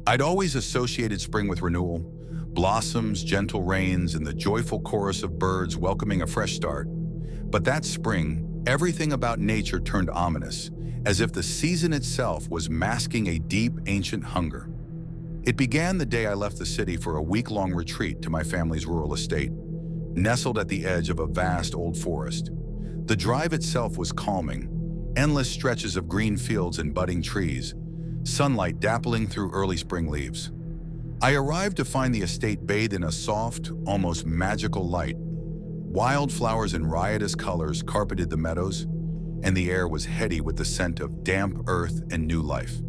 I'd always associated spring with renewal, blossoms, gentle rains, and the joyful chorus of birds welcoming a fresh start. But that spring, everything about nature turned ominous, as if the season itself was masking a deep, ancient hunger. It began the day I left the city for a week-long retreat to my family's rural estate, nestled at the edge of a vast old forest. The drive itself was calming, endless stretches of green fields and budding trees, sunlight dappling through early spring leaves. I arrived to find the estate bathed in a soft, almost magical light. Wildflowers in riotous colors carpeted the meadows, and the air was heady with the scent of damp earth and new life.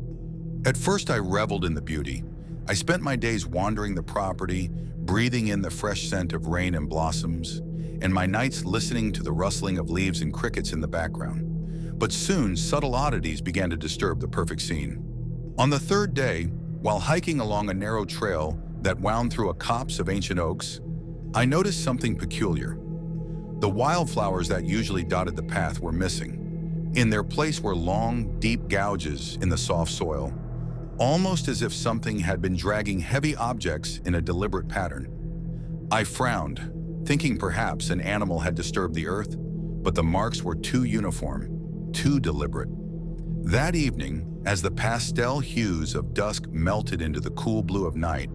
At first, I reveled in the beauty. I spent my days wandering the property, breathing in the fresh scent of rain and blossoms, and my nights listening to the rustling of leaves and crickets in the background. But soon, subtle oddities began to disturb the perfect scene. On the third day, while hiking along a narrow trail that wound through a copse of ancient oaks, I noticed something peculiar. The wildflowers that usually dotted the path were missing. In their place were long, deep gouges in the soft soil, almost as if something had been dragging heavy objects in a deliberate pattern. I frowned, thinking perhaps an animal had disturbed the earth, but the marks were too uniform, too deliberate. That evening, as the pastel hues of dusk melted into the cool blue of night,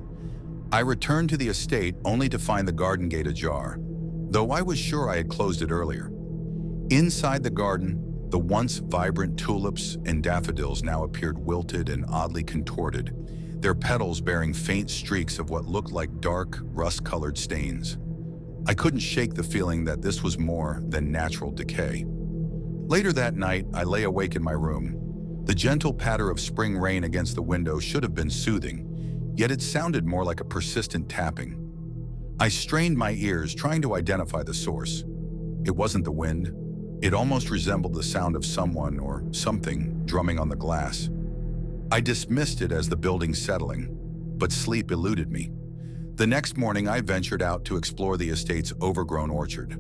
I returned to the estate only to find the garden gate ajar, though I was sure I had closed it earlier. Inside the garden, the once vibrant tulips and daffodils now appeared wilted and oddly contorted, their petals bearing faint streaks of what looked like dark, rust-colored stains. I couldn't shake the feeling that this was more than natural decay. Later that night, I lay awake in my room. The gentle patter of spring rain against the window should have been soothing, yet it sounded more like a persistent tapping. I strained my ears, trying to identify the source. It wasn't the wind. It almost resembled the sound of someone or something drumming on the glass. I dismissed it as the building settling, but sleep eluded me. The next morning, I ventured out to explore the estate's overgrown orchard.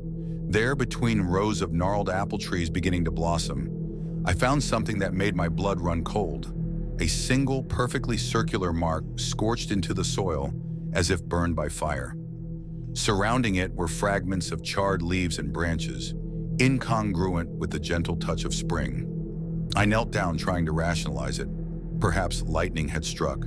There, between rows of gnarled apple trees beginning to blossom, I found something that made my blood run cold. A single, perfectly circular mark scorched into the soil as if burned by fire. Surrounding it were fragments of charred leaves and branches, incongruent with the gentle touch of spring. I knelt down trying to rationalize it. Perhaps lightning had struck,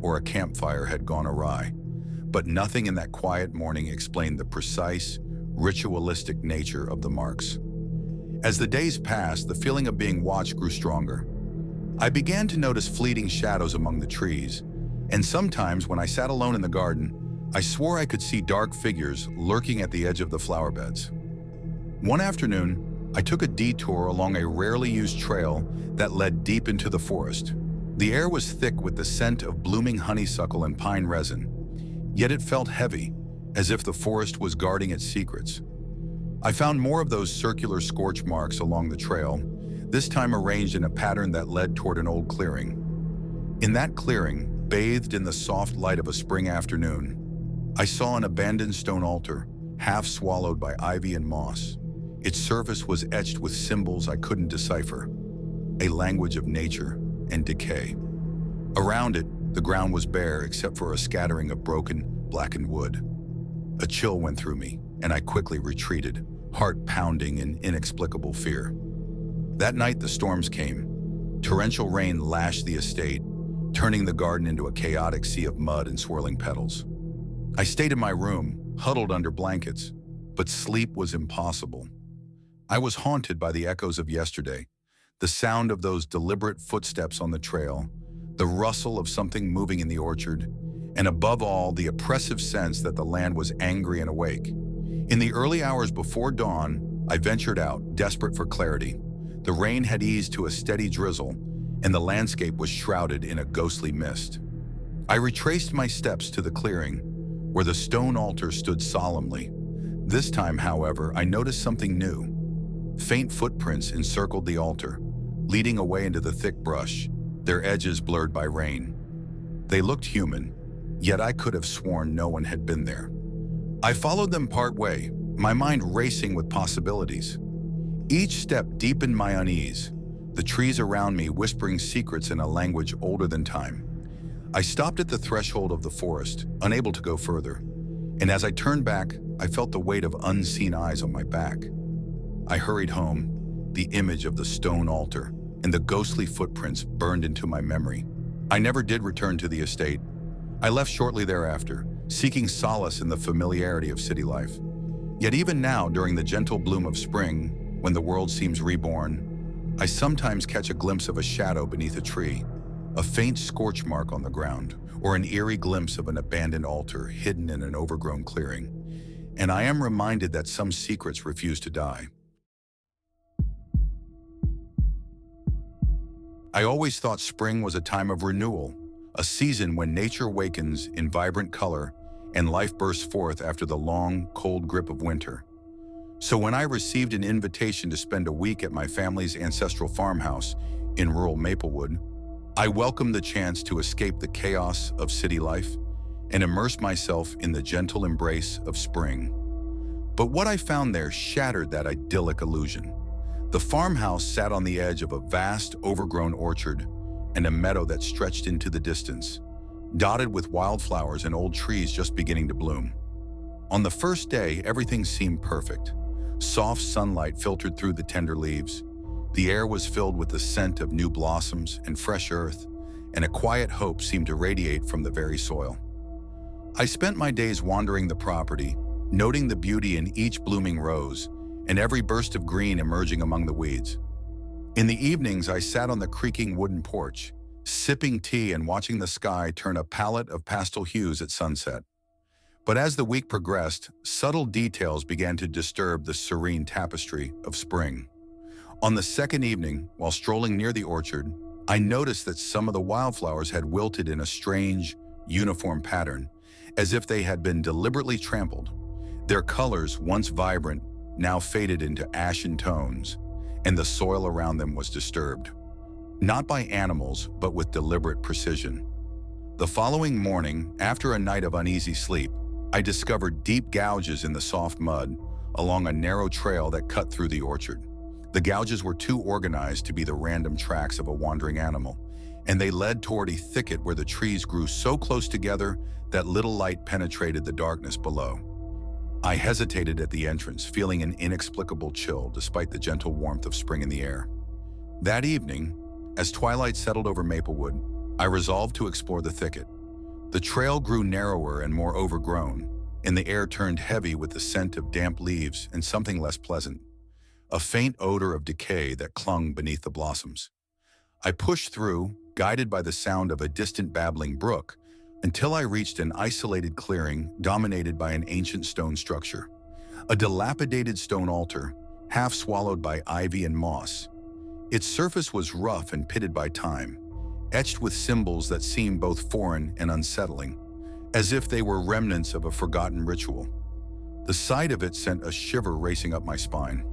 or a campfire had gone awry. But nothing in that quiet morning explained the precise, ritualistic nature of the marks. As the days passed, the feeling of being watched grew stronger. I began to notice fleeting shadows among the trees, and sometimes when I sat alone in the garden, I swore I could see dark figures lurking at the edge of the flower beds. One afternoon, I took a detour along a rarely used trail that led deep into the forest. The air was thick with the scent of blooming honeysuckle and pine resin, yet it felt heavy, as if the forest was guarding its secrets. I found more of those circular scorch marks along the trail, this time arranged in a pattern that led toward an old clearing. In that clearing, bathed in the soft light of a spring afternoon, I saw an abandoned stone altar, half swallowed by ivy and moss. Its surface was etched with symbols I couldn't decipher, a language of nature and decay. Around it, the ground was bare except for a scattering of broken, blackened wood. A chill went through me, and I quickly retreated, heart pounding in inexplicable fear. That night the storms came. Torrential rain lashed the estate, turning the garden into a chaotic sea of mud and swirling petals. I stayed in my room, huddled under blankets, but sleep was impossible. I was haunted by the echoes of yesterday, the sound of those deliberate footsteps on the trail, the rustle of something moving in the orchard, and above all, the oppressive sense that the land was angry and awake. In the early hours before dawn, I ventured out, desperate for clarity. The rain had eased to a steady drizzle, and the landscape was shrouded in a ghostly mist. I retraced my steps to the clearing, where the stone altar stood solemnly. This time, however, I noticed something new. Faint footprints encircled the altar, leading away into the thick brush, their edges blurred by rain. They looked human, yet I could have sworn no one had been there. I followed them part way, my mind racing with possibilities. Each step deepened my unease, the trees around me whispering secrets in a language older than time. I stopped at the threshold of the forest, unable to go further, and as I turned back, I felt the weight of unseen eyes on my back. I hurried home, the image of the stone altar and the ghostly footprints burned into my memory. I never did return to the estate. I left shortly thereafter, seeking solace in the familiarity of city life. Yet even now, during the gentle bloom of spring, when the world seems reborn, I sometimes catch a glimpse of a shadow beneath a tree, a faint scorch mark on the ground, or an eerie glimpse of an abandoned altar hidden in an overgrown clearing. And I am reminded that some secrets refuse to die. I always thought spring was a time of renewal, a season when nature awakens in vibrant color and life bursts forth after the long, cold grip of winter. So when I received an invitation to spend a week at my family's ancestral farmhouse in rural Maplewood, I welcomed the chance to escape the chaos of city life and immerse myself in the gentle embrace of spring. But what I found there shattered that idyllic illusion. The farmhouse sat on the edge of a vast, overgrown orchard and a meadow that stretched into the distance, dotted with wildflowers and old trees just beginning to bloom. On the first day, everything seemed perfect. Soft sunlight filtered through the tender leaves. The air was filled with the scent of new blossoms and fresh earth, and a quiet hope seemed to radiate from the very soil. I spent my days wandering the property, noting the beauty in each blooming rose and every burst of green emerging among the weeds. In the evenings, I sat on the creaking wooden porch, sipping tea and watching the sky turn a palette of pastel hues at sunset. But as the week progressed, subtle details began to disturb the serene tapestry of spring. On the second evening, while strolling near the orchard, I noticed that some of the wildflowers had wilted in a strange, uniform pattern, as if they had been deliberately trampled. Their colors, once vibrant, now faded into ashen tones, and the soil around them was disturbed. Not by animals, but with deliberate precision. The following morning, after a night of uneasy sleep, I discovered deep gouges in the soft mud along a narrow trail that cut through the orchard. The gouges were too organized to be the random tracks of a wandering animal, and they led toward a thicket where the trees grew so close together that little light penetrated the darkness below. I hesitated at the entrance, feeling an inexplicable chill despite the gentle warmth of spring in the air. That evening, as twilight settled over Maplewood, I resolved to explore the thicket. The trail grew narrower and more overgrown, and the air turned heavy with the scent of damp leaves and something less pleasant, a faint odor of decay that clung beneath the blossoms. I pushed through, guided by the sound of a distant babbling brook, until I reached an isolated clearing dominated by an ancient stone structure, a dilapidated stone altar, half swallowed by ivy and moss. Its surface was rough and pitted by time, etched with symbols that seemed both foreign and unsettling, as if they were remnants of a forgotten ritual. The sight of it sent a shiver racing up my spine.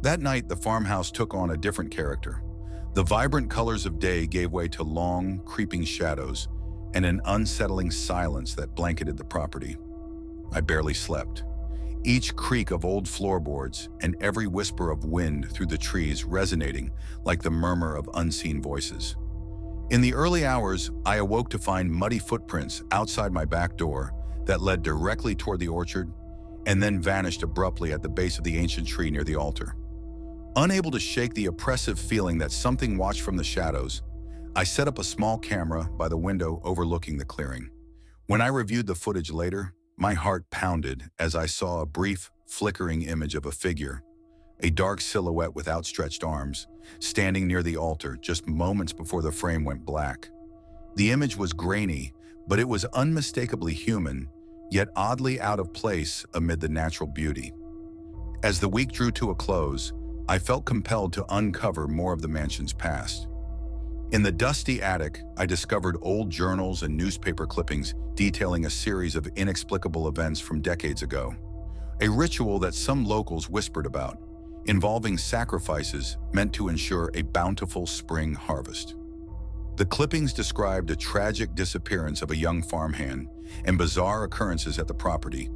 That night, the farmhouse took on a different character. The vibrant colors of day gave way to long, creeping shadows, and an unsettling silence that blanketed the property. I barely slept. Each creak of old floorboards and every whisper of wind through the trees resonating like the murmur of unseen voices. In the early hours, I awoke to find muddy footprints outside my back door that led directly toward the orchard and then vanished abruptly at the base of the ancient tree near the altar. Unable to shake the oppressive feeling that something watched from the shadows, I set up a small camera by the window overlooking the clearing. When I reviewed the footage later, my heart pounded as I saw a brief, flickering image of a figure, a dark silhouette with outstretched arms, standing near the altar just moments before the frame went black. The image was grainy, but it was unmistakably human, yet oddly out of place amid the natural beauty. As the week drew to a close, I felt compelled to uncover more of the mansion's past. In the dusty attic, I discovered old journals and newspaper clippings detailing a series of inexplicable events from decades ago. A ritual that some locals whispered about, involving sacrifices meant to ensure a bountiful spring harvest. The clippings described a tragic disappearance of a young farmhand and bizarre occurrences at the property,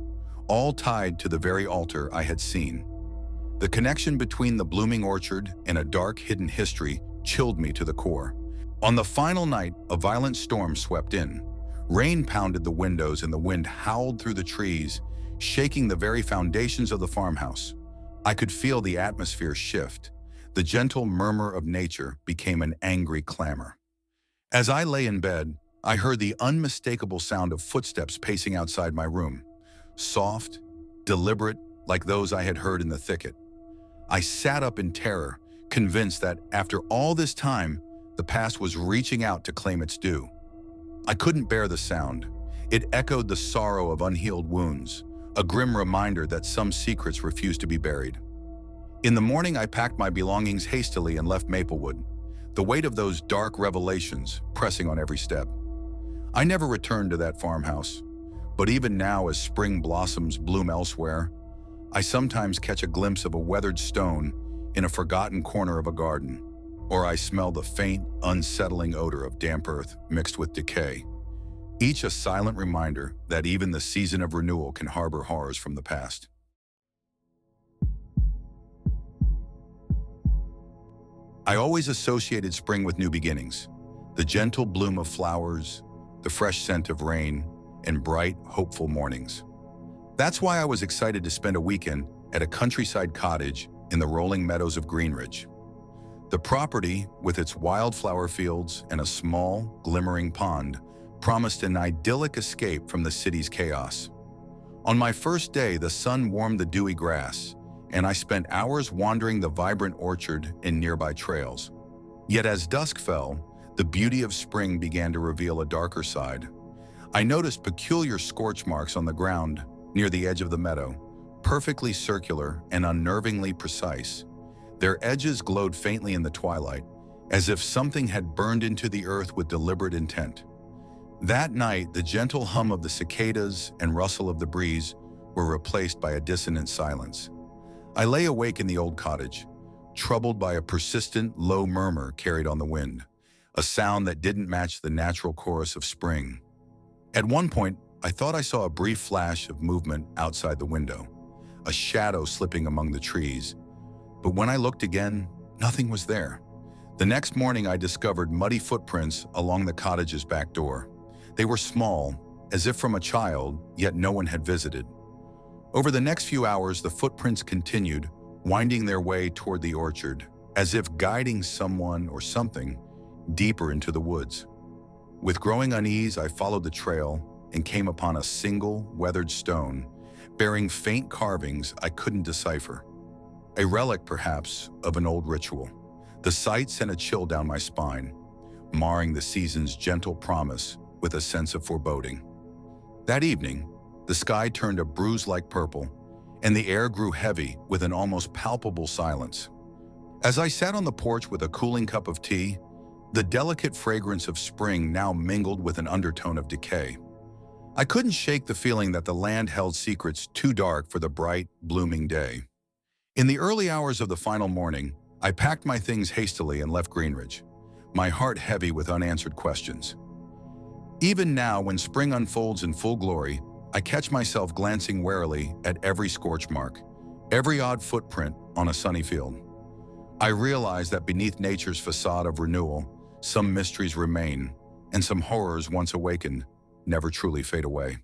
all tied to the very altar I had seen. The connection between the blooming orchard and a dark, hidden history chilled me to the core, On the final night, a violent storm swept in. Rain pounded the windows and the wind howled through the trees, shaking the very foundations of the farmhouse. I could feel the atmosphere shift. The gentle murmur of nature became an angry clamor. As I lay in bed, I heard the unmistakable sound of footsteps pacing outside my room. Soft, deliberate, like those I had heard in the thicket. I sat up in terror, convinced that after all this time, the past was reaching out to claim its due. I couldn't bear the sound. It echoed the sorrow of unhealed wounds, a grim reminder that some secrets refuse to be buried. In the morning, I packed my belongings hastily and left Maplewood, the weight of those dark revelations pressing on every step. I never returned to that farmhouse, but even now as spring blossoms bloom elsewhere, I sometimes catch a glimpse of a weathered stone in a forgotten corner of a garden, or I smell the faint, unsettling odor of damp earth mixed with decay, each a silent reminder that even the season of renewal can harbor horrors from the past. I always associated spring with new beginnings, the gentle bloom of flowers, the fresh scent of rain, and bright, hopeful mornings. That's why I was excited to spend a weekend at a countryside cottage in the rolling meadows of Greenridge. The property, with its wildflower fields and a small, glimmering pond, promised an idyllic escape from the city's chaos. On my first day, the sun warmed the dewy grass, and I spent hours wandering the vibrant orchard and nearby trails. Yet as dusk fell, the beauty of spring began to reveal a darker side. I noticed peculiar scorch marks on the ground near the edge of the meadow, perfectly circular and unnervingly precise. Their edges glowed faintly in the twilight, as if something had burned into the earth with deliberate intent. That night, the gentle hum of the cicadas and rustle of the breeze were replaced by a dissonant silence. I lay awake in the old cottage, troubled by a persistent, low murmur carried on the wind, a sound that didn't match the natural chorus of spring. At one point, I thought I saw a brief flash of movement outside the window, a shadow slipping among the trees. But when I looked again, nothing was there. The next morning, I discovered muddy footprints along the cottage's back door. They were small, as if from a child, yet no one had visited. Over the next few hours, the footprints continued, winding their way toward the orchard, as if guiding someone or something deeper into the woods. With growing unease, I followed the trail and came upon a single, weathered stone, bearing faint carvings I couldn't decipher. A relic, perhaps, of an old ritual. The sight sent a chill down my spine, marring the season's gentle promise with a sense of foreboding. That evening, the sky turned a bruise-like purple, and the air grew heavy with an almost palpable silence. As I sat on the porch with a cooling cup of tea, the delicate fragrance of spring now mingled with an undertone of decay. I couldn't shake the feeling that the land held secrets too dark for the bright, blooming day. In the early hours of the final morning, I packed my things hastily and left Greenridge, my heart heavy with unanswered questions. Even now, when spring unfolds in full glory, I catch myself glancing warily at every scorch mark, every odd footprint on a sunny field. I realize that beneath nature's facade of renewal, some mysteries remain, and some horrors once awakened never truly fade away.